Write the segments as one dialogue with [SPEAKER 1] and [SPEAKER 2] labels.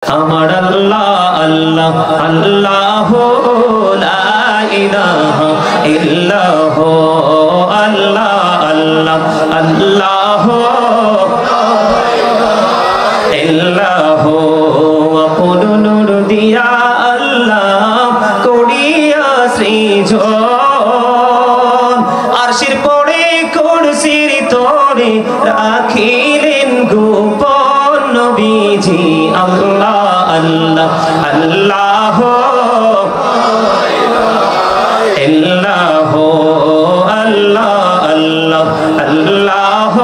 [SPEAKER 1] আমার আল্লাহ আল্লাহ আল্লাহ লা ইলাহা ইল্লাহ আল্লাহ আল্লাহ আল্লাহ ইল্লাহ আপন নূর দিয়া আল্লাহ করিয়া সৃজন আরশের পরে কুরসির তরে রাখিলেন গোপন নবীজি আল্লাহ আল্লাহ আল্লাহ ইল্লাহ আল্লাহ আল্লাহ আল্লাহ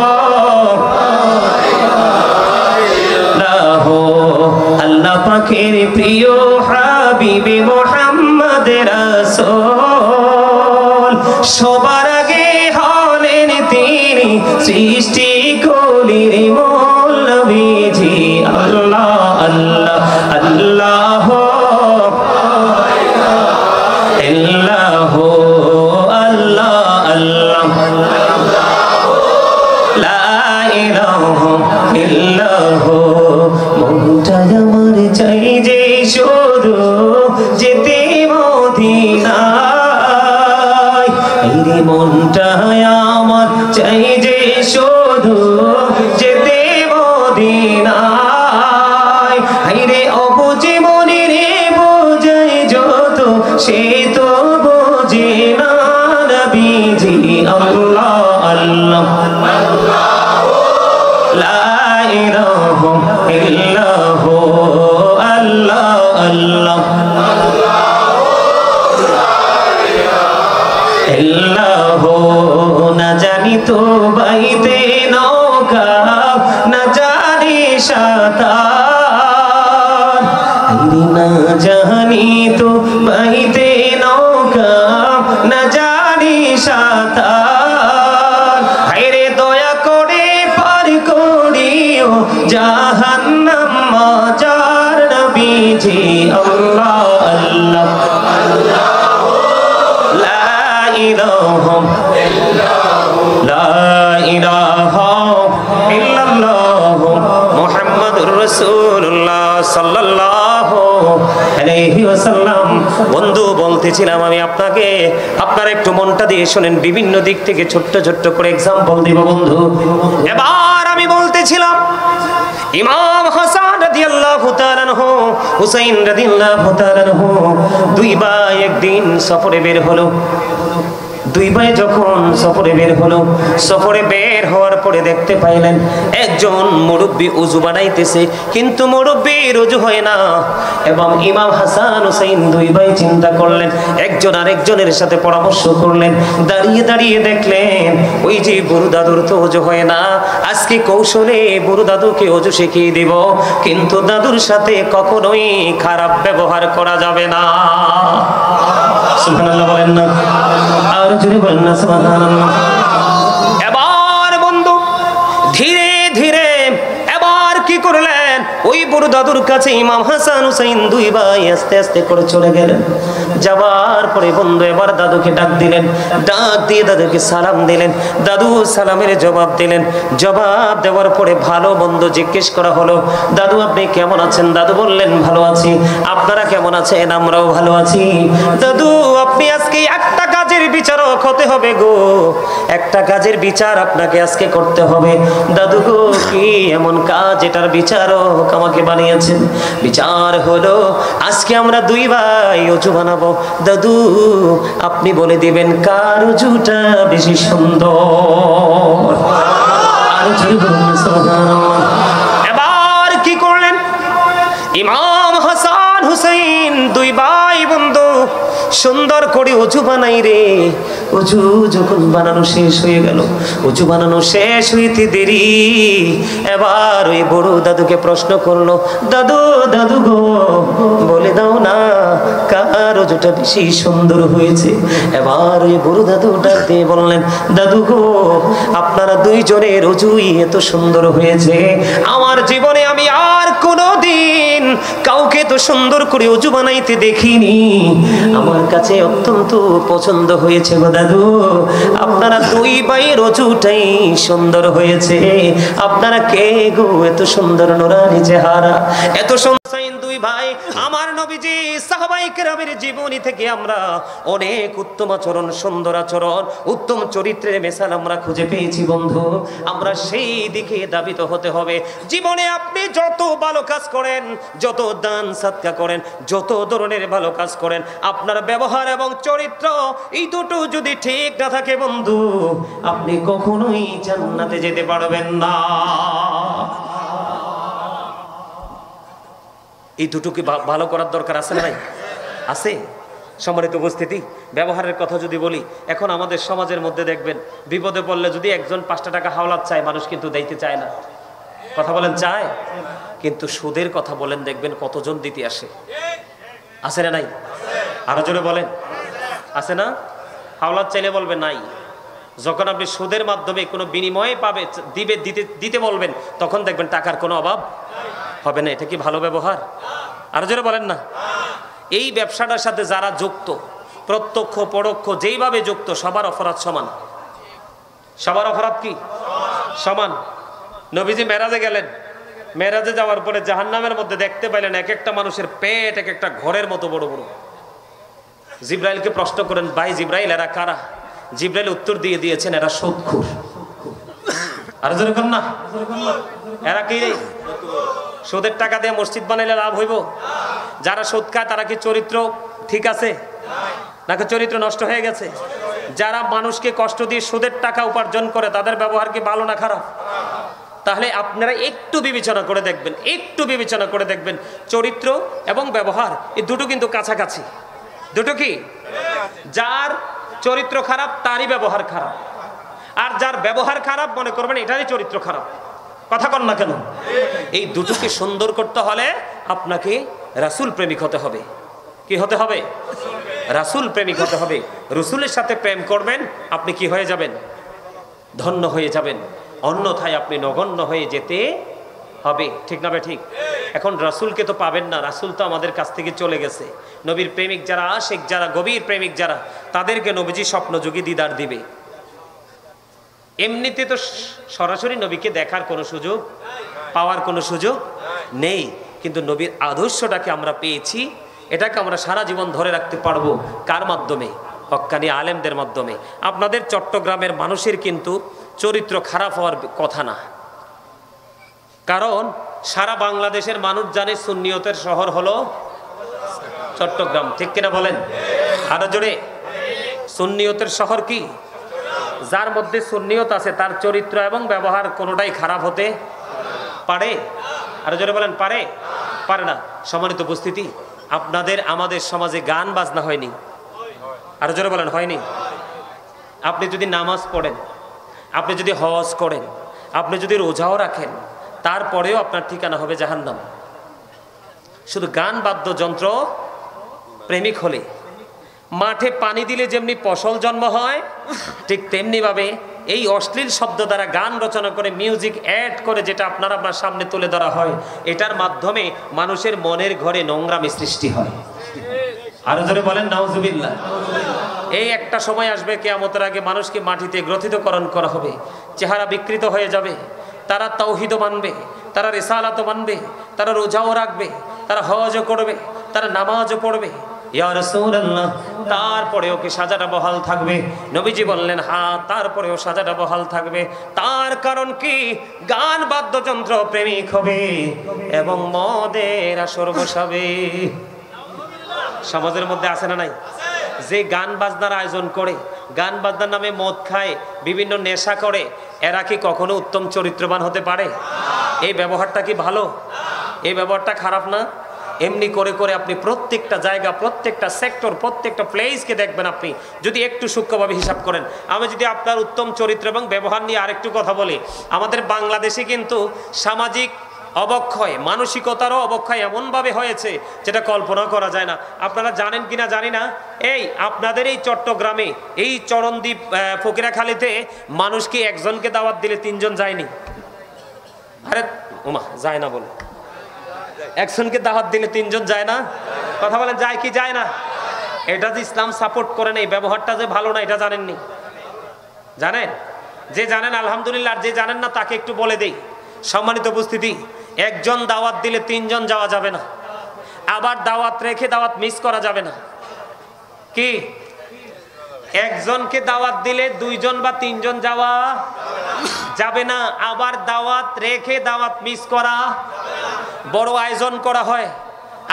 [SPEAKER 1] আল্লাহ পাকের প্রিয় হাবিবে মুহাম্মদ রাসূল সবার আগে হলেন তিনি সৃষ্টি কুলের মূল নবীজি আল্লাহ আল্লাহ আল্লাহ ইল্লাহ আল্লাহ আল্লাহ লা ইলাহা ইল্লাহ মনটা আমার চাই যে শুধু যেতে মদিনায় এই মনটা আমার চাই যে শুধু যেতে মদিনায় হায়রে অবুঝে মনে রে বোঝাই যত সে তো বোঝে না নবীজি আল্লাহ আল্লাহ লা ইলাহা ইল্লাহ আল্লাহ আল্লাহ ইল্লাহ না জানি তো বাইতে নৌকা না জানি সাঁতার না জানি তো বাইতে নৌকা না জানি সাঁতার হায়রে দয়া করে পার করিও জাহান্নাম মাজার নবীজি আল্লাহ আল্লাহ লা ইলাহা লা ইলাহা ইল্লাল্লাহ মুহাম্মাদুর রাসূলুল্লাহ সাল্লাল্লাহু আলাইহি ওয়াসাল্লাম। বন্ধু বলতেছিলাম আমি আপনাকে, আপনারা একটু মনটা দিয়ে শুনেন, বিভিন্ন দিক থেকে ছোট্ট ছোট্ট করে এক্সাম্পল দিব বন্ধু। এবার আমি বলতেছিলাম ইমাম হাসান রাদিয়াল্লাহু তাআলা আনহু, হুসাইন রাদিয়াল্লাহু তাআলা আনহু দুই ভাই একদিন সফরে বের হলো। দুই ভাই যখন সফরে বের হলো, সফরে বের হওয়ার পরে দেখতে পাইলেন একজন মুরব্বী উযু বানাইতেছে, কিন্তু মুরব্বীর উযু হয় না। এবং ইমাম হাসান হুসাইন দুই ভাই চিন্তা করলেন, একজন আরেকজনের সাথে পরামর্শ করলেন, দাঁড়িয়ে দাঁড়িয়ে দেখলেন ওই যে বুড়ো দাদুর তো উযু হয় না, আজকে কৌশলে বুড়ো দাদুকে উযু শিখিয়ে দিব, কিন্তু দাদুর সাথে কখনোই খারাপ ব্যবহার করা যাবে না। সুবহানাল্লাহ বলেন না, আর জোরে বলেন না সুবহানাল্লাহ। এবার বন্ধু ধীরে ধীরে এবার কি করলেন, ওই বুড়ো দাদুর কাছে ইমাম হাসান হুসাইন দুই ভাই আস্তে আস্তে করে চলে গেলেন। যাবার পরে বন্ধু এবার দাদুকে ডাক দিলেন, ডাক দিয়ে দাদুকে সালাম দিলেন। দাদু সালামের জবাব দিলেন। জবাব দেওয়ার পরে ভালো মন্দ জিজ্ঞেস করা হলো, দাদু আপনি কেমন আছেন? দাদু বললেন ভালো আছি। আপনারা কেমন আছেন? আমরাও ভালো আছি। দাদু আপনি আজকে একটা কাজের বিচারক হতে হবে গো, একটা কাজের বিচার আপনাকে আজকে করতে হবে। দাদু গো কি এমন কাজ এটার বিচারক আমাকে বানিয়েছেন? বিচার হলো আজকে আমরা দুই ভাই অজু বানাবো। দাদু আপনি বলে দিবেন কার অজুটা বেশি সুন্দর। আর জোরে বলুন সুবহানাল্লাহ। এবার কি করলেন, ইমাম হাসান হুসাইন দুই ভাই বন্ধু সুন্দর করে অজু বানাই রে। অজু যখন বানানো শেষ হয়ে গেল, অজু বানানো শেষ হইতে দেরি, এবার ওই বড় দাদুকে প্রশ্ন করলো, দাদু দাদু গো বলে দাও না কার অজুটা বেশি সুন্দর হয়েছে? এবার ওই বড় দাদু ডাক দিয়ে বললেন, দাদু গো আপনারা দুইজনের অজুই এত সুন্দর হয়েছে, আমার জীবনে আমি আর কোনোদিন কাউকে তো সুন্দর করে অজু বানাইতে দেখিনি, আমার কাছে অত্যন্ত পছন্দ হয়েছে গো দাদু। আপনারা দুই ভাইয়ের অজুটাই সুন্দর হয়েছে। আপনারা কে গো এত সুন্দর নুরানি চেহারা, এত সুন্দর ভাই আমার নবীজি সাহাবায়ে কেরামের জীবনী থেকে আমরা অনেক উত্তম আচরণ, সুন্দর আচরণ, উত্তম চরিত্রের মিসাল আমরা খুঁজে পেয়েছি বন্ধু। আমরা সেই দিকে ধাবিত হতে হবে। জীবনে আপনি যত ভালো কাজ করেন, যত দান সদকা করেন, যত ধরনের ভালো কাজ করেন, আপনার ব্যবহার এবং চরিত্র এই দুটো যদি ঠিক না থাকে বন্ধু, আপনি কখনোই জান্নাতে যেতে পারবেন না। এই দুটোকে ভালো করার দরকার আছে না ভাই? আছে। সম্মানিত উপস্থিতি, ব্যবহারের কথা যদি বলি, এখন আমাদের সমাজের মধ্যে দেখবেন বিপদে পড়লে যদি একজন 5টা টাকা হাওলাত চায়, মানুষ কিন্তু দিতে চায় না। কথা বলেন চায়? কিন্তু সুদের কথা বলেন, দেখবেন কতজন দিতে আসে। আছে না নাই? আরো জোরে বলেন, আছে না? হাওলাত চাইলে বলবে নাই। যখন আপনি সুদের মাধ্যমে কোনো বিনিময়ে পাবে দিতে বলবেন, তখন দেখবেন টাকার কোনো অভাব হবে না। এটা কি ভালো ব্যবহার? আরো জোরে বলেন না। এই ব্যবসাটার সাথে যারা যুক্ত, প্রত্যক্ষ পরোক্ষ যেইভাবে যুক্ত, সবার অপরাধ সমান। সবার অপরাধ কি সমান? নবীজি মেরাজে গেলেন, মেরাজে যাওয়ার পরে জাহান্নামের মধ্যে দেখতে পাইলেন এক একটা মানুষের পেট এক একটা ঘরের মতো বড় বড়। জিব্রাইলকে প্রশ্ন করেন, ভাই জিব্রাইল এরা কারা? জিব্রাইল উত্তর দিয়ে দিয়েছেন, এরা সুদখোর। আর যেরকম না, এরা কি রে? সুদের টাকা দিয়ে মসজিদ বানাইলে লাভ হইব? যারা সুদ খায় তারা কি চরিত্র ঠিক আছে নাকি চরিত্র নষ্ট হয়ে গেছে? যারা মানুষকে কষ্ট দিয়ে সুদের টাকা উপার্জন করে, তাদের ব্যবহার কি ভালো না খারাপ? তাহলে আপনারা একটু বিবেচনা করে দেখবেন, একটু বিবেচনা করে দেখবেন, চরিত্র এবং ব্যবহার এই দুটো কিন্তু কাছাকাছি। দুটো কি? যার চরিত্র খারাপ তারই ব্যবহার খারাপ, আর যার ব্যবহার খারাপ মনে করবেন এটারই চরিত্র খারাপ। কথা কন না কেন? এই দুটোকে সুন্দর করতে হলে আপনাকে রাসূল প্রেমিক হতে হবে। কি হতে হবে? রাসূল প্রেমিক হতে হবে। রাসূলের সাথে প্রেম করবেন, আপনি কি হয়ে যাবেন? ধন্য হয়ে যাবেন। অন্যথায় আপনি নগণ্য হয়ে যেতে হবে। ঠিক না? ঠিক। এখন রাসূলকে তো পাবেন না, রাসূল তো আমাদের কাছ থেকে চলে গেছে। নবীর প্রেমিক যারা, আশিক যারা, গভীর প্রেমিক যারা, তাদেরকে নবীজি স্বপ্নযোগী দিদার দিবে। এমনিতে তো সরাসরি নবীকে দেখার কোনো সুযোগ, পাওয়ার কোনো সুযোগ নেই, কিন্তু নবীর আদর্শটাকে আমরা পেয়েছি। এটাকে আমরা সারা জীবন ধরে রাখতে পারবো কার মাধ্যমে? হক্কানি আলেমদের মাধ্যমে। আপনাদের চট্টগ্রামের মানুষের কিন্তু চরিত্র খারাপ হওয়ার কথা না, কারণ সারা বাংলাদেশের মানুষ জানে সুন্নিয়তের শহর হলো চট্টগ্রাম। ঠিক কিনা বলেন? আরো জোরে, সুন্নিয়তের শহর কি? যার মধ্যে সুন্নিয়ত আছে তার চরিত্র এবং ব্যবহার কোনোটাই খারাপ হতে পারে? আরো জোরে বলেন, পারে? পারে না। সম্মানিত উপস্থিতি, আপনাদের আমাদের সমাজে গান বাজনা হয়নি? আরো জোরে বলেন, হয়নি? আপনি যদি নামাজ পড়েন, আপনি যদি হজ করেন, আপনি যদি রোজাও রাখেন, তারপরেও আপনার ঠিকানা হবে জাহান্নাম। শুধু গান বাদ্যযন্ত্র প্রেমিক হলে, মাঠে পানি দিলে যেমনি ফসল জন্ম হয়, ঠিক তেমনি ভাবে এই অশ্লীল শব্দ দ্বারা গান রচনা করে, মিউজিক অ্যাড করে, যেটা আপনার সামনে তুলে ধরা হয়, এটার মাধ্যমে মানুষের মনের ঘরে নোংরামি সৃষ্টি হয়। আরো জোরে বলেন নাউজুবিল্লাহ। এই একটা সময় আসবে কিয়ামতের আগে মানুষকে মাটিতে গ্রথিতকরণ করা হবে, চেহারা বিকৃত হয়ে যাবে। তারা তাওহীদও মানবে, তারা রিসালাতও মানবে, তারা রোজাও রাখবে, তারা হজও করবে, তারা নামাজও পড়বে, ইয়া রাসূলুল্লাহ, তারপরেও কি সাজাটা বহাল থাকবে? নবীজি বললেন, হ্যাঁ, তারপরেও সাজাটা বহাল থাকবে। তার কারণ কি? গান বাদ্যযন্ত্র প্রেমিক হবে এবং মদের আসর বসাবে। সমাজের মধ্যে আছে না নাই? যে গান বাজনার আয়োজন করে, গান বাজনার নামে মদ খায়, বিভিন্ন নেশা করে, এরা কি কখনো উত্তম চরিত্রবান হতে পারে? এই ব্যবহারটা কি ভালো? এই ব্যবহারটা খারাপ না? এমনি করে করে আপনি প্রত্যেকটা জায়গা, প্রত্যেকটা সেক্টর, প্রত্যেকটা প্লেসকে দেখবেন। আপনি যদি একটু সূক্ষ্মভাবে হিসাব করেন, আমি যদি আপনার উত্তম চরিত্র এবং ব্যবহার নিয়ে আরেকটু কথা বলি, আমাদের বাংলাদেশে কিন্তু সামাজিক অবক্ষয়, মানসিকতারও অবক্ষয় এমনভাবে হয়েছে যেটা কল্পনা করা যায় না। আপনারা জানেন কিনা জানি না, এই আপনাদের এই চট্টগ্রামে, এই চরণদ্বীপ ফকিরাখালীতে মানুষকে একজনকে দাওয়াত দিলে 3 জন যায়নি। আরে ওমা, যায় না বলে, একজনকে দাওয়াত দিলে 3 জন যায় না? কথা বলেন, যায় কি যায় না? এটা যে ইসলাম সাপোর্ট করে না, এই ব্যবহারটা যে ভালো না, এটা জানেননি? জানেন? যে জানেন আলহামদুলিল্লাহ, আর যে জানেন না তাকে একটু বলে দেই। সম্মানিত উপস্থিতি, একজন দাওয়াত দিলে 3 জন যাওয়া যাবে না। আবার দাওয়াত রেখে দাওয়াত মিস করা যাবে না। কি একজনকে দাওয়াত দিলে 2 জন বা 3 জন যাওয়া যাবে না, আবার দাওয়াত রেখে দাওয়াত মিস করা। বড় আয়োজন করা হয়,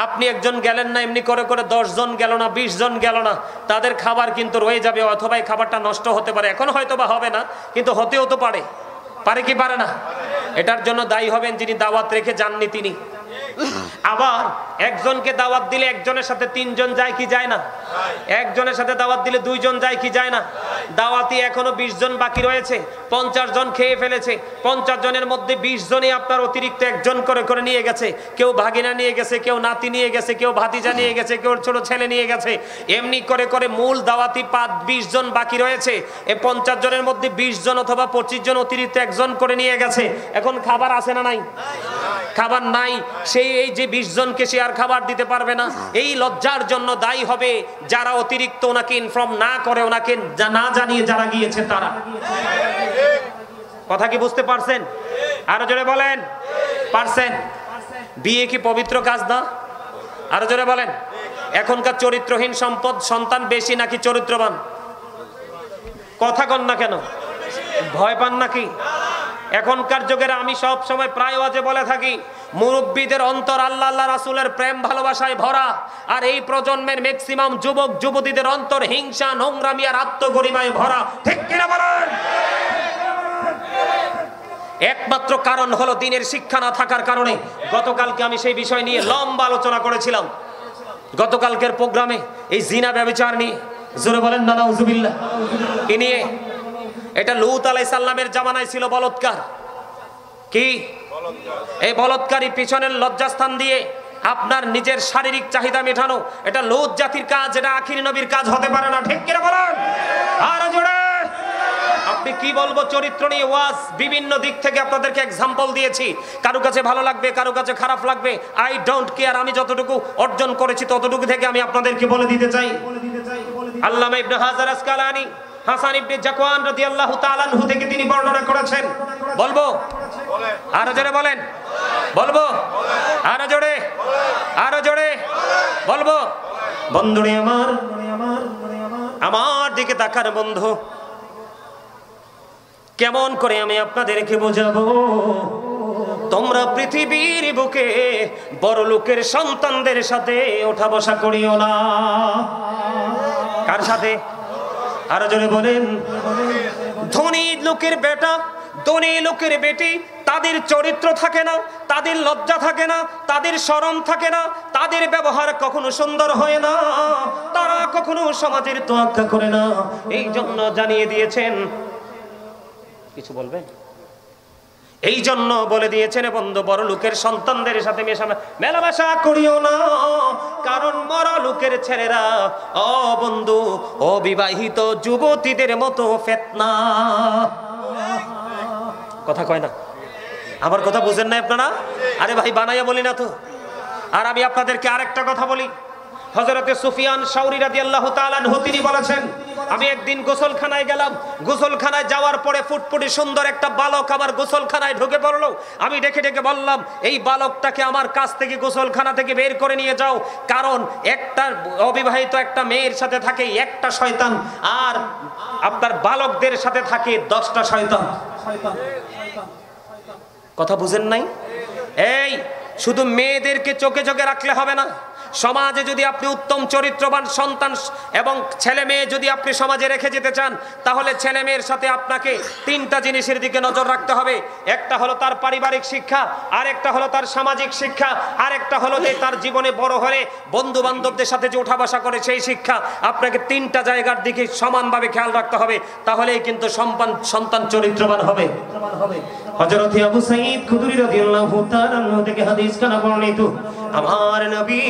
[SPEAKER 1] আপনি একজন গেলেন না, এমনি করে করে 10 জন গেল না, 20 জন গেল না, তাদের খাবার কিন্তু রয়ে যাবে, অথবা এই খাবারটা নষ্ট হতে পারে। এখন হয়তো বা হবে না, কিন্তু হতেও তো পারে। পারে কি পারে না? এটার জন্য দায়ী হবেন যিনি দাওয়াত রেখে যাননি তিনি। আবার একজনকে দাওয়াত দিলে একজনের সাথে 3 জন যায় কি যায় না? একজনের সাথে দাওয়াত দিলে 2 জন যায় কি যায় না? দাওয়াতি এখনো 20 জন বাকি রয়েছে, 50 জন খেয়ে ফেলেছে। 50 জনের মধ্যে 20 জনই আপনার অতিরিক্ত একজন করে করে নিয়ে গেছে। কেউ ভাগিনা নিয়ে গেছে, কেউ নাতি নিয়ে গেছে, কেউ ভাতিজা নিয়ে গেছে, কেউ ছোট ছেলে নিয়ে গেছে। এমনি করে করে মূল দাওয়াতি 20 জন বাকি রয়েছে। এই 50 জনের মধ্যে 20 জন অথবা 25 জন অতিরিক্ত একজন করে নিয়ে গেছে। এখন খাবার আছে না নাই? খাবার নাই। সেই এই যে 20 জনকে সে আর খাবার দিতে পারবে না। এই লজ্জার জন্য দায়ী হবে যারা অতিরিক্ত ওনাকে ইনফর্ম না করে, ওনাকে না জানিয়ে যারা গিয়েছে তারা। কথা কি বুঝতে পারছেন? আরো জোরে বলেন, পারছেন? বিয়ে কি পবিত্র কাজ না? আরো জোরে বলেন। এখনকার চরিত্রহীন সন্তান বেশি নাকি চরিত্রবান? কথা কন না কেন? ভয় পান নাকি? এখনকার যুগের আমি সব সময় প্রায় ওয়াজে বলে থাকি, মুরব্বীদের অন্তর আল্লাহ আল্লাহ রাসূলের প্রেম ভালোবাসায় ভরা, আর এই প্রজন্মের ম্যাক্সিমাম যুবক যুবতীদের অন্তর হিংসা, নোংরামি আর আত্মগরিমায় ভরা। ঠিক কিনা বলেন? একমাত্র কারণ হলো দিনের শিক্ষা না থাকার কারণে। গতকালকে আমি সেই বিষয় নিয়ে লম্বা আলোচনা করেছিলাম। গতকালকের প্রোগ্রামে এই জিনা ব্যভিচার নিয়ে, জোরে বলেন না নাউজুবিল্লাহ, কি নিয়ে? এটা লূত আলাইহিস সালামের জামানায় ছিল বলৎকার। কি এই বলৎকারী পিছনের লজ্জাস্থান দিয়ে আপনার নিজের শারীরিক চাহিদা মেটানো, এটা লূত জাতির কাজ, এটা আখির নবীর কাজ হতে পারে না। ঠিক কিনা বলেন? আর জোরে আপনি কি বলবো চরিত্র নিয়ে ওয়াজ বিভিন্ন দিক থেকে আপনাদেরকে এক্সাম্পল দিয়েছি। কারো কাছে ভালো লাগবে, কারো কাছে খারাপ লাগবে, আই ডোন্ট কেয়ার। আমি যতটুকু অর্জন করেছি ততটুকু থেকে আমি আপনাদেরকে বলে দিতে চাই। আল্লামা ইবনে হাজার আসকালানি হাসান ইবনে জাকওয়ান রাদিয়াল্লাহু তাআলা আনহু থেকে তিনি বর্ণনা করেছেন। বলবো? আরো জোরে বলেন। বলবো? আরো জোরে, আরো জোরে বলবো। বন্ধুরে আমার, আমার দিকে তাকার বন্ধু, কেমন করে আমি আপনাদেরকে বোঝাবো? তোমরা পৃথিবীর বুকে বড় লোকের সন্তানদের সাথে ওঠা বসা করিও না। কার সাথে? আরো জোরে বলেন। ধনী লোকের বেটা, ধনী লোকের বেটি, তাদের চরিত্র থাকে না, তাদের লজ্জা থাকে না, তাদের শরম থাকে না, তাদের ব্যবহার কখনো সুন্দর হয় না, তারা কখনো সমাজের তোয়াক্কা করে না। এই জন্য জানিয়ে দিয়েছেন, কিছু বলবেন? এই জন্য বলে দিয়েছেন বন্ধু, বড় লোকের সন্তানদের সাথে মেলামেশা করিও না, কারণ মরা লোকের ছেলেরা ও বন্ধু অবিবাহিত যুবতীদের মতো ফিতনা। কথা কয় না? আমার কথা বুঝেন না আপনারা? আরে ভাই বানাইয়া বলি না তো। আর আমি আপনাদেরকে আরেকটা কথা বলি। হযরতে সুফিয়ান শাওরি রাদিয়াল্লাহু তাআলা আনহু তিনি বলেছেন, আমি একদিন গোসলখানায় গেলাম। গোসলখানায় যাওয়ার পরে ফুটফুটি সুন্দর একটা বালক আমার গোসলখানায় ঢুকে পড়লো। আমি ডেকে ডেকে বললাম, এই বালকটাকে আমার কাছ থেকে গোসলখানা থেকে বের করে নিয়ে যাও, কারণ একটা অবিবাহিত একটা মেয়ের সাথে থাকে একটা শয়তান, আর আপনার বালকদের সাথে থাকে 10টা শয়তান। কথা বুঝেন নাই? এই শুধু মেয়েদেরকে চোখে চোখে রাখলে হবে না। সমাজে যদি আপনি উত্তম চরিত্রবান সন্তান এবং ছেলে মেয়ে যদি আপনি সমাজে রেখে যেতে চান, তাহলে ছেলে মেয়ের সাথে আপনাকে 3টা জিনিসের দিকে নজর রাখতে হবে। একটা হলো তার পারিবারিক শিক্ষা, আরেকটা হলো তার সামাজিক শিক্ষা, আরেকটা হলো যে তার জীবনে বড় হলে বন্ধু বান্ধবদের সাথে যে উঠা বসা করে সেই শিক্ষা। আপনাকে 3টা জায়গার দিকে সমানভাবে খেয়াল রাখতে হবে, তাহলেই কিন্তু সন্তান চরিত্রবান হবে। হযরত আবু সাঈদ খুদরি রাদিয়াল্লাহু তাআলা থেকে হাদিস কানা বর্ণিত, আমার নবী,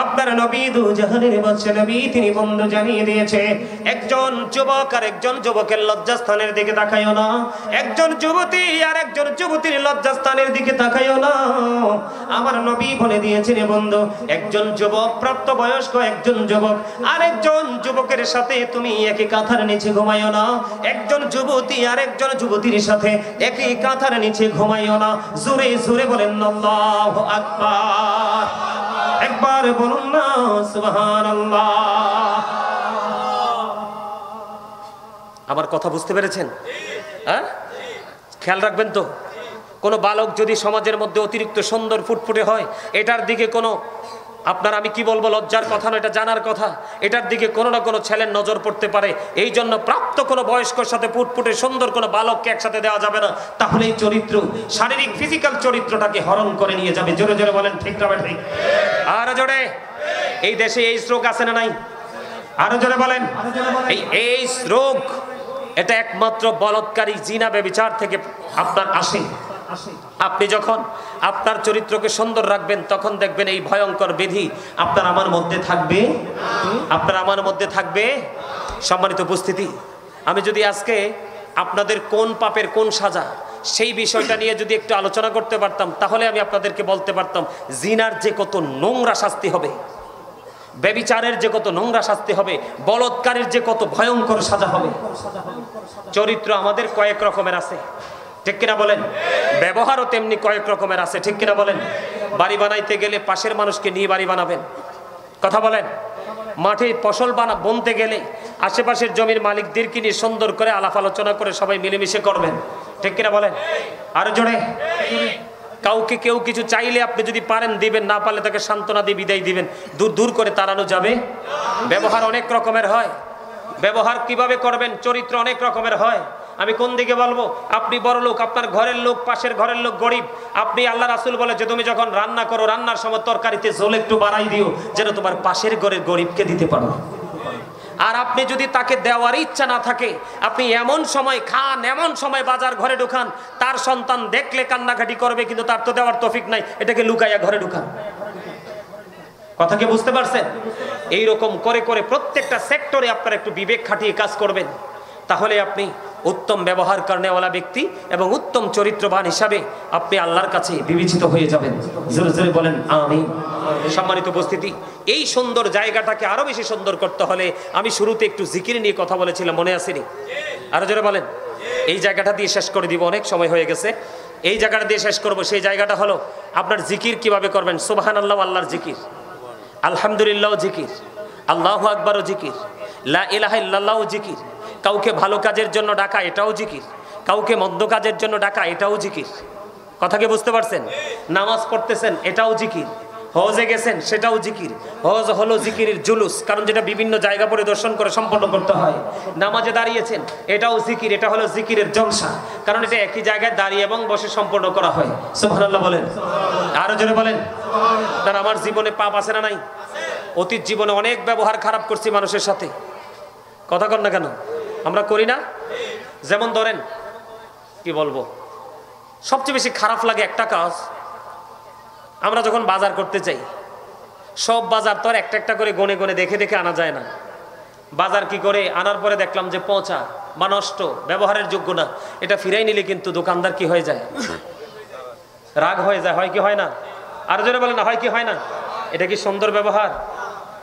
[SPEAKER 1] আপনার নবী দু জাহানের বাদশা নবী, তিনি বন্ধু জানিয়ে দিয়েছে, একজন যুবক আর একজন যুবকের লজ্জাস্থানের দিকে তাকাইও না, একজন যুবতী আর একজন যুবতীর লজ্জাস্থানের দিকে তাকাইও না। আমার নবী বলে দিয়েছেন বন্ধু, একজন যুবক প্রাপ্তবয়স্ক একজন যুবক আর একজন যুবকের সাথে তুমি একই কাঁথার নিচে ঘুমাইও না, একজন যুবতী আর একজন যুবতীর সাথে একই কাঁথার নিচে ঘুমাইও না। জোরে জোরে বলেন আল্লাহু আকবার। একবার বলুন না সুবহানাল্লাহ। আমার কথা বুঝতে পেরেছেন? হ্যাঁ, খেয়াল রাখবেন তো, কোনো বালক যদি সমাজের মধ্যে অতিরিক্ত সুন্দর ফুটফুটে হয়, এটার দিকে কোনো আপনার আমি কি বলবো লজ্জার কথা নয়, এটা জানার কথা, এটার দিকে কোনো না কোনো ছেলের নজর পড়তে পারে। এই জন্য প্রাপ্ত কোনো বয়স্কর সাথে ফুটফুটে সুন্দর কোনো বালককে একসাথে দেওয়া যাবে না, তাহলে এই চরিত্র শারীরিক ফিজিক্যাল চরিত্রটাকে হরণ করে নিয়ে যাবে। জোরে জোরে বলেন ঠিক না ঠিক? আর জোরে। এই দেশে এইডস রোগ আছে না নাই? আরো জোরে বলেন। এই এইডস রোগ এটা একমাত্র বলৎকারী জিনা ব্যভিচার থেকে আপনার আসে। আপনি যখন আপনার চরিত্রকে সুন্দর রাখবেন, তখন দেখবেন এই ভয়ঙ্কর ব্যাধি আপনার আমার মধ্যে থাকবে, আপনার আমার মধ্যে থাকবে। সম্মানিত উপস্থিতি, আমি যদি আজকে আপনাদের কোন পাপের কোন সাজা সেই বিষয়টা নিয়ে যদি একটু আলোচনা করতে পারতাম, তাহলে আমি আপনাদেরকে বলতে পারতাম জিনার যে কত নোংরা শাস্তি হবে, ব্যভিচারের যে কত নোংরা শাস্তি হবে, বলৎকারীর যে কত ভয়ঙ্কর সাজা হবে। চরিত্র আমাদের কয়েক রকমের আছে, ঠিক কিনা বলেন? ব্যবহারও তেমনি কয়েক রকমের আছে, ঠিক কিনা বলেন? বাড়ি বানাইতে গেলে পাশের মানুষকে নিয়ে বাড়ি বানাবেন, কথা বলেন। মাঠে ফসল বুনতে গেলে আশেপাশের জমির মালিকদেরকে নিয়ে সুন্দর করে আলাপ আলোচনা করে সবাই মিলেমিশে করবেন, ঠিক কিনা বলেন? আরো জোরে। কাউকে কেউ কিছু চাইলে আপনি যদি পারেন দিবেন, না পারলে তাকে সান্ত্বনা দিয়ে বিদায় দিবেন, দূর দূর করে তাড়ানো যাবে। ব্যবহার অনেক রকমের হয়, ব্যবহার কিভাবে করবেন, চরিত্র অনেক রকমের হয়। আমি কোন দিকে বলবো? আপনি বড় লোক, আপনার ঘরের লোক, পাশের ঘরের লোক গরিব, আপনি আল্লাহ রাসূল বলে যে তুমি যখন রান্না করো, রান্নার সময় তরকারিতে ঝোল একটু বাড়াই দিও, যেন তোমার পাশের ঘরের গরিবকে দিতে পারো। আর আপনি যদি তাকে দেওয়ার ইচ্ছা না থাকে, আপনি এমন সময় খান, এমন সময় বাজার ঘরে ঢুকান, তার সন্তান দেখলে কান্নাকাটি করবে, কিন্তু তার তো দেওয়ার তৌফিক নাই, এটাকে লুকাইয়া ঘরে ঢুকান। কথা কি বুঝতে পারছেন? এইরকম করে করে প্রত্যেকটা সেক্টরে আপনারা একটু বিবেক খাটিয়ে কাজ করবেন, তাহলে আপনি উত্তম ব্যবহার করেওয়ালা ব্যক্তি এবং উত্তম চরিত্রবান হিসাবে আপনি আল্লাহর কাছে বিবেচিত হয়ে যাবেন। জোরে জোরে বলেন আমিন। সম্মানিত উপস্থিতি, এই সুন্দর জায়গাটাকে আরো বেশি সুন্দর করতে হলে আমি শুরুতে একটু জিকির নিয়ে কথা বলেছিলাম, মনে আসেনি? আরো জোরে বলেন। এই জায়গাটা দিয়ে শেষ করে দিব, অনেক সময় হয়ে গেছে। এই জায়গাটা দিয়ে শেষ করব। সেই জায়গাটা হলো আপনার জিকির কিভাবে করবেন। সুবহানাল্লাহ আল্লাহর জিকির, আলহামদুলিল্লাহ জিকির, আল্লাহু আকবারও জিকির, লা ইলাহা ইল্লাল্লাহ জিকির। কাউকে ভালো কাজের জন্য ডাকা, এটাও জিকির। কাউকে মন্দ কাজের জন্য ডাকা, এটাও জিকির। কথা কি বুঝতে পারছেন? নামাজ পড়তেছেন, এটাও জিকির। হজে গেছেন, সেটাও জিকির। হজ হলো জিকিরের জুলুস, কারণ যেটা বিভিন্ন জায়গা পরিদর্শন করে সম্পন্ন করতে হয়। নামাজে দাঁড়িয়েছেন, এটাও জিকির, এটা হলো জিকিরের জলসা, কারণ এটা একই জায়গায় দাঁড়িয়ে এবং বসে সম্পন্ন করা হয়। সুবহানাল্লাহ বলেন, আরো জোরে বলেন। তার আমার জীবনে পাপ আছে না নাই? অতীত জীবনে অনেক ব্যবহার খারাপ করছি মানুষের সাথে, কথা কর না কেন? আমরা করি না? যেমন ধরেন, কি বলবো, সবচেয়ে বেশি খারাপ লাগে একটা কাজ, আমরা যখন বাজার করতে চাই, সব বাজার তো আর একটা একটা করে গনে গনে দেখে দেখে আনা যায় না। বাজার কি করে আনার পরে দেখলাম যে পচা বা নষ্ট, ব্যবহারের যোগ্য না, এটা ফিরাই নিলে কিন্তু দোকানদার কি হয়ে যায়? রাগ হয়ে যায়, হয় কি হয় না? আর জোরে বলে না, হয় কি হয় না? এটা কি সুন্দর ব্যবহার?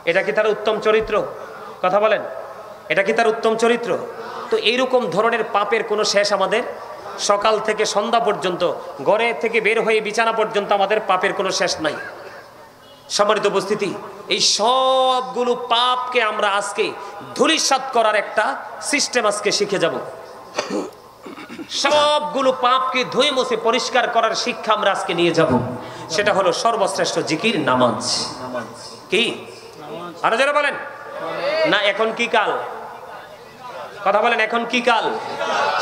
[SPEAKER 1] এটা কি তার উত্তম চরিত্র? কথা বলেন, এটা কি তার উত্তম চরিত্র? তো এইরকম ধরনের পাপের কোনো শেষ আমাদের, সকাল থেকে সন্ধ্যা পর্যন্ত, ঘরে থেকে বের হয়ে বিছানা পর্যন্ত আমাদের পাপের কোনো শেষ নাই। সম্মানিত উপস্থিতি, এই সবগুলো পাপকে আমরা আজকে ধূলিসাৎ করার একটা সিস্টেম আজকে শিখে যাব। সবগুলো পাপকে ধুয়ে মুছে পরিষ্কার করার শিক্ষা আমরা আজকে নিয়ে যাব। সেটা হলো সর্বশ্রেষ্ঠ জিকির, নামাজ। কি আরো যারা বলেন না? এখন কি কাল? কথা বলেন, এখন কি কাল?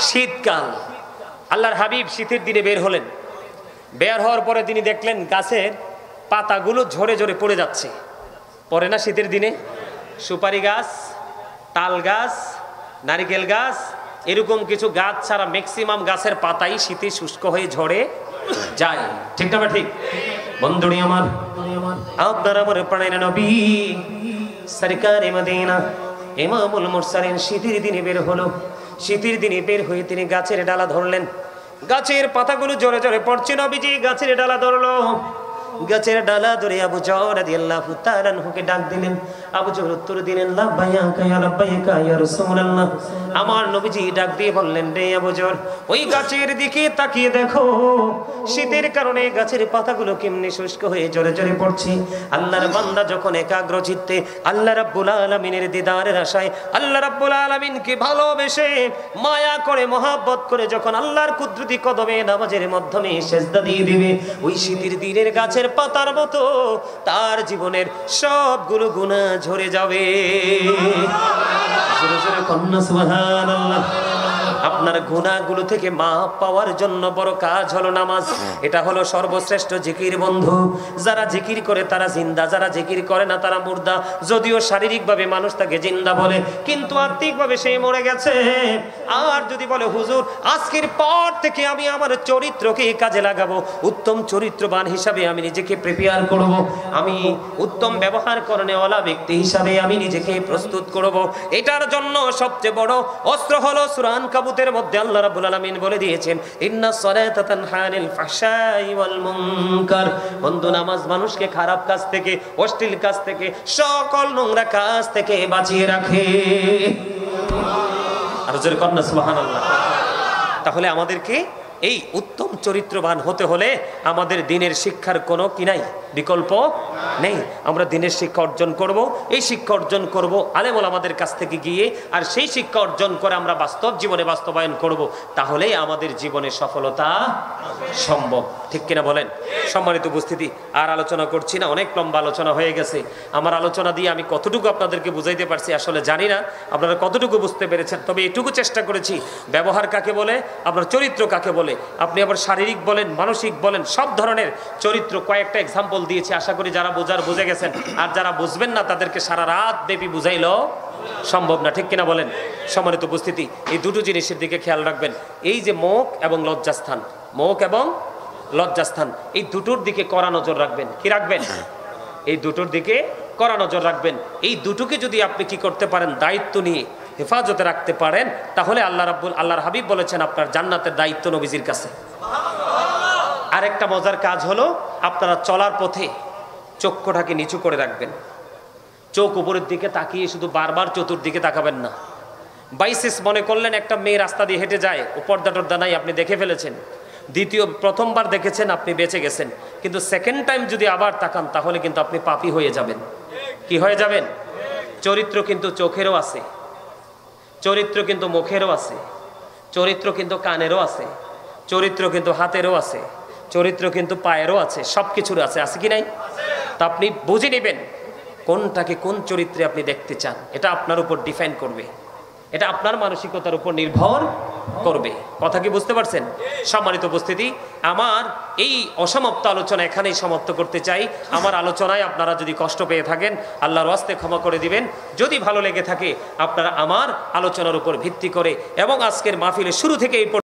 [SPEAKER 1] শীতকাল। আল্লাহর হাবিব শীতের দিনে বের হলেন। বের হওয়ার পরে তিনি দেখলেন গাছের পাতাগুলো ঝরে ঝরে পড়ে যাচ্ছে। পড়ে না শীতের দিনে? সুপারি গাছ, তাল গাছ, নারিকেল গাছ, এরকম কিছু গাছ ছাড়া ম্যাক্সিমাম গাছের পাতাই শীতে শুষ্ক হয়ে ঝরে যায়। ঠিক না? ঠিক বন্ধুরি আমার, আপনার আমার প্রাণের নবী সরকারে মদিনা ইমামুল মুরসালিন শীতের দিনে বের হলো। শীতের দিনে বের হয়ে তিনি গাছের ডালা ধরলেন। গাছের পাতাগুলো জোরে জোরে পড়ছে। নবীজি গাছের ডালা ধরলো। গাছের ডালা ধরে আবু যর রাদিয়াল্লাহু তাআলা আনহুকে ডাক দিলেন। আবু যর উত্তর দিলেন, লাব্বাইকা ইয়া লাব্বাইকা ইয়া রাসূলুল্লাহ। আমার নবীজি ডাক দিয়ে বললেন, রে আবু যর, ওই গাছের দিকে তাকিয়ে দেখো, শীতের কারণে গাছের পাতাগুলো কেমনে শুষ্ক হয়ে জোরে জোরে পড়ছে। আল্লাহর বান্দা যখন একাগ্র চিত্তে আল্লাহ রাব্বুল আলামিনের দিদারের আশায়, আল্লাহ রাব্বুল আলামিনকে ভালোবেসে মায়া করে মহব্বত করে যখন আল্লাহর কুদরতি কদমে নামাজের মাধ্যমে সিজদা দিয়ে দিবে, ওই শীতের দিনের গাছের পাতার মতো তার জীবনের সবগুলো গুনাহ ঝরে যাবে। জোরে জোরে কন্না সুবহানাল্লাহ। আপনার গুনাহগুলো থেকে মাপ পাওয়ার জন্য বড় কাজ হলো নামাজ। এটা হলো সর্বশ্রেষ্ঠ জিকির বন্ধু। যারা জিকির করে তারা জিন্দা, যারা জিকির করে না তারা মুর্দা। যদিও শারীরিকভাবে মানুষ তাকে জিন্দা বলে, কিন্তু আত্মিকভাবে সে মরে গেছে। আর যদি বলে, হুজুর আজকের পর থেকে আমি আমার চরিত্রকে কাজে লাগাবো, উত্তম চরিত্রবান হিসাবে আমি নিজেকে প্রিপেয়ার করব, আমি উত্তম ব্যবহার করনেওয়ালা ব্যক্তি হিসাবে আমি নিজেকে প্রস্তুত করব, এটার জন্য সবচেয়ে বড় অস্ত্র হলো সূরা আনকাবুতের মধ্যে আল্লাহ রাব্বুল আলামিন বলে দিয়েছেন, ইন্নাস সালাতা তানহা আনিল ফাহশাই ওয়াল মুনকার। বন্ধু, নামাজ মানুষকে খারাপ কাজ থেকে, অশ্লীল কাজ থেকে, সকল নোংরা কাজ থেকে বাঁচিয়ে রাখে। আর জোরে কন্না সুবহানাল্লাহ। তাহলে আমাদেরকে এই উত্তম চরিত্রবান হতে হলে আমাদের দিনের শিক্ষার কোনো কি নাই, বিকল্প নেই। আমরা দিনের শিক্ষা অর্জন করব, এই শিক্ষা অর্জন করব আলেম ওলামাদের কাছ থেকে গিয়ে, আর সেই শিক্ষা অর্জন করে আমরা বাস্তব জীবনে বাস্তবায়ন করব, তাহলেই আমাদের জীবনে সফলতা সম্ভব। ঠিক কিনা বলেন? সম্মানিত উপস্থিতি, আর আলোচনা করছি না, অনেক লম্বা আলোচনা হয়ে গেছে। আমার আলোচনা দিয়ে আমি কতটুকু আপনাদেরকে বুঝাইতে পারছি আসলে জানি না আপনারা কতটুকু বুঝতে পেরেছেন, তবে এটুকু চেষ্টা করেছি। ব্যবহার কাকে বলে, আপনার চরিত্র কাকে বলে, আপনি আবার শারীরিক বলেন, মানসিক বলেন, সব ধরনের চরিত্র কয়েকটা এক্সাম্পল দিয়েছি। আশা করি যারা বোঝার বুঝে গেছেন, আর যারা বুঝবেন না তাদেরকে সারা রাত ব্যাপী বুঝাইলো সম্ভব না। ঠিক কিনা বলেন? সম্মানিত উপস্থিতি, এই দুটো জিনিসের দিকে খেয়াল রাখবেন। এই যে মুখ এবং লজ্জাস্থান, মুখ এবং লজ্জাস্থান, এই দুটোর দিকে কড়া নজর রাখবেন। কি রাখবেন? এই দুটোর দিকে কড়া নজর রাখবেন। এই দুটোকে যদি আপনি কি করতে পারেন, দায়িত্ব নিয়ে হেফাজতে রাখতে পারেন, তাহলে আল্লাহর হাবিব বলেছেন আপনার জান্নাতের দায়িত্ব নবীজির কাছে। আরেকটা মজার কাজ হলো, আপনারা চলার পথে চক্ষুটাকে নিচু করে রাখবেন। চোখ উপরের দিকে তাকিয়ে শুধু বারবার চতুর্দিকে তাকাবেন না। বাইসেস মনে করলেন একটা মেয়ে রাস্তা দিয়ে হেঁটে যায়, ও পর্দা টর্দা নাই, আপনি দেখে ফেলেছেন। প্রথমবার দেখেছেন, আপনি বেঁচে গেছেন, কিন্তু সেকেন্ড টাইম যদি আবার তাকান তাহলে কিন্তু আপনি পাপী হয়ে যাবেন। কি হয়ে যাবেন? চরিত্র কিন্তু চোখেরও আছে, চরিত্র কিন্তু মুখেরও আছে, চরিত্র কিন্তু কানেরও আছে, চরিত্র কিন্তু হাতেরও আছে, চরিত্র কিন্তু পায়েরও আছে, সব কিছুর আছে। আছে কি নাই? তা আপনি বুঝে নেবেন কোনটাকে কোন চরিত্রে আপনি দেখতে চান। এটা আপনার উপর ডিফাইন করবে, এটা আপনার মানসিকতার উপর নির্ভর করবে। কথা কি বুঝতে পারছেন? সম্মানিত উপস্থিতি, আমার এই অসমাপ্ত আলোচনা এখানেই সমাপ্ত করতে চাই। আমার আলোচনায় আপনারা যদি কষ্ট পেয়ে থাকেন, আল্লাহর ওয়াস্তে ক্ষমা করে দিবেন। যদি ভালো লেগে থাকে, আপনারা আমার আলোচনার উপর ভিত্তি করে এবং আজকের মাহফিলের শুরু থেকে এই